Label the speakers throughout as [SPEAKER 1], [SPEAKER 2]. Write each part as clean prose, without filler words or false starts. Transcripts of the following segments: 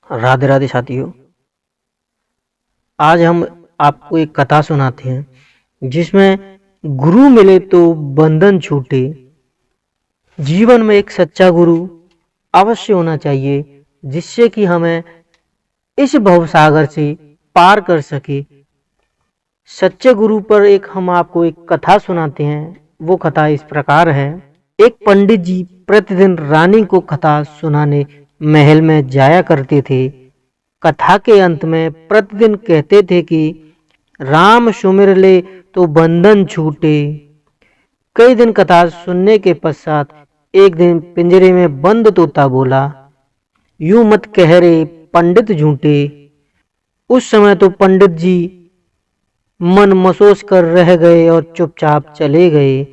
[SPEAKER 1] राधे राधे साथियों। आज हम आपको एक कथा सुनाते हैं जिसमें गुरु मिले तो बंधन छूटे। जीवन में एक सच्चा गुरु अवश्य होना चाहिए जिससे कि हमें इस भवसागर से पार कर सके। सच्चे गुरु पर हम आपको एक कथा सुनाते हैं। वो कथा इस प्रकार है। एक पंडित जी प्रतिदिन रानी को कथा सुनाने महल में जाया करते थे। कथा के अंत में प्रतिदिन कहते थे कि राम सुमिर ले तो बंधन छूटे। कई दिन कथा सुनने के पश्चात एक दिन पिंजरे में बंद तोता बोला, यूं मत कह रे पंडित झूठे। उस समय तो पंडित जी मन मसोस कर रह गए और चुपचाप चले गए।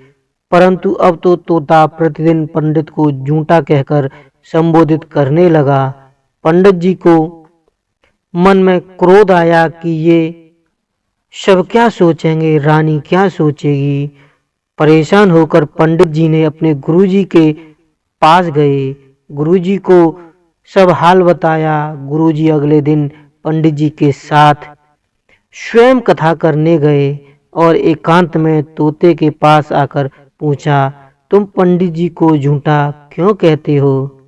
[SPEAKER 1] परंतु अब तो तोता प्रतिदिन पंडित को झूठा कहकर संबोधित करने लगा। पंडित जी को मन में क्रोध आया कि ये सब क्या सोचेंगे, रानी क्या सोचेगी। परेशान होकर पंडित जी ने अपने गुरुजी के पास गए। गुरुजी को सब हाल बताया। गुरुजी अगले दिन पंडित जी के साथ स्वयं कथा करने गए और एकांत में तोते के पास आकर पूछा, तुम पंडित जी को झूठा क्यों कहते हो?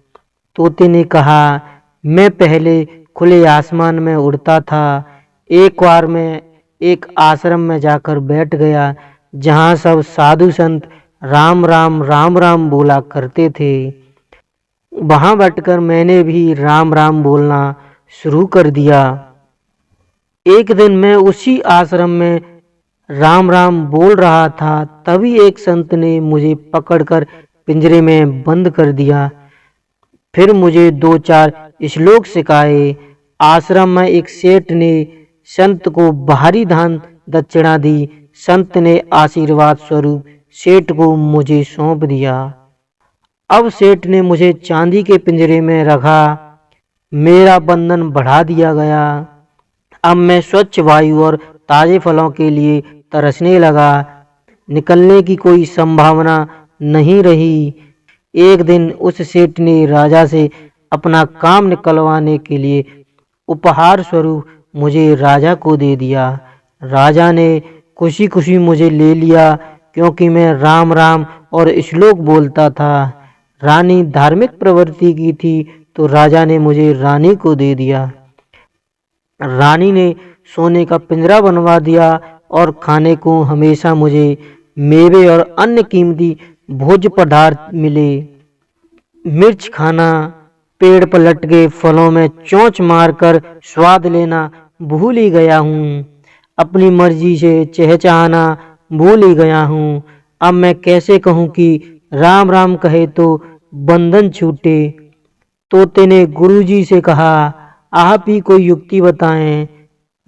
[SPEAKER 1] तोते ने कहा, मैं पहले खुले आसमान में उड़ता था। एक बार मैं एक आश्रम में जाकर बैठ गया जहाँ सब साधु संत राम राम राम राम बोला करते थे। वहाँ बैठकर मैंने भी राम राम बोलना शुरू कर दिया। एक दिन मैं उसी आश्रम में राम राम बोल रहा था, तभी एक संत ने मुझे पकड़कर पिंजरे में बंद कर दिया। फिर मुझे 2-4 श्लोक सिखाए। आश्रम में एक सेठ ने संत को भारी दान दक्षिणा दी। संत ने आशीर्वाद स्वरूप सेठ को मुझे सौंप दिया। अब सेठ ने मुझे चांदी के पिंजरे में रखा। मेरा बंधन बढ़ा दिया गया। अब मैं स्वच्छ वायु और ताजे फलों के लिए तरसने लगा। निकलने की कोई संभावना नहीं रही। एक दिन उस सेठ ने राजा से अपना काम निकलवाने के लिए उपहार स्वरूप मुझे राजा को दे दिया। राजा ने खुशी खुशी मुझे ले लिया क्योंकि मैं राम राम और श्लोक बोलता था। रानी धार्मिक प्रवृत्ति की थी तो राजा ने मुझे रानी को दे दिया। रानी ने सोने का पिंजरा बनवा दिया और खाने को हमेशा मुझे मेवे और अन्य कीमती भोज्य पदार्थ मिले। मिर्च खाना, पेड़ पर लटके फलों में चोंच मारकर स्वाद लेना भूल ही गया हूँ। अपनी मर्जी से चहचहाना भूल ही गया हूँ। अब मैं कैसे कहूँ कि राम राम कहे तो बंधन छूटे। तोते ने गुरुजी से कहा, आप ही कोई युक्ति बताएं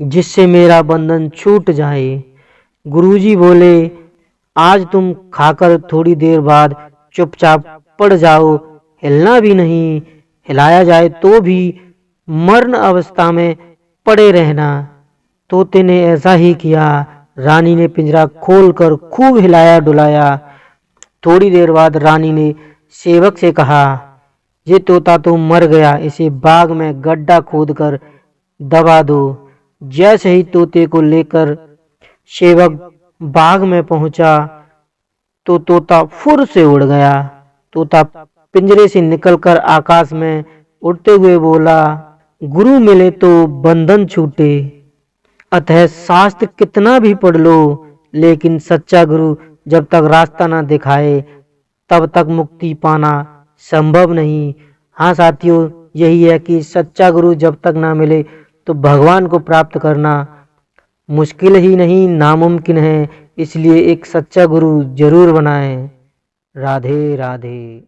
[SPEAKER 1] जिससे मेरा बंधन छूट जाए। गुरुजी बोले, आज तुम खाकर थोड़ी देर बाद चुपचाप पड़ जाओ, हिलना भी नहीं, हिलाया जाए तो भी मरण अवस्था में पड़े रहना। तोते ने ऐसा ही किया। रानी ने पिंजरा खोलकर खूब हिलाया डुलाया। थोड़ी देर बाद रानी ने सेवक से कहा, ये तोता तो मर गया, इसे बाग में गड्ढा खोदकर दबा दो। जैसे ही तोते को लेकर सेवक बाग में पहुंचा तो तोता फुर से उड़ गया। तोता पिंजरे से निकलकर आकाश में उड़ते हुए बोला, गुरु मिले तो बंधन छूटे। अतः शास्त्र कितना भी पढ़ लो, लेकिन सच्चा गुरु जब तक रास्ता ना दिखाए तब तक मुक्ति पाना संभव नहीं। हाँ साथियों, यही है कि सच्चा गुरु जब तक ना मिले तो भगवान को प्राप्त करना मुश्किल ही नहीं, नामुमकिन है। इसलिए एक सच्चा गुरु जरूर बनाएं। राधे राधे।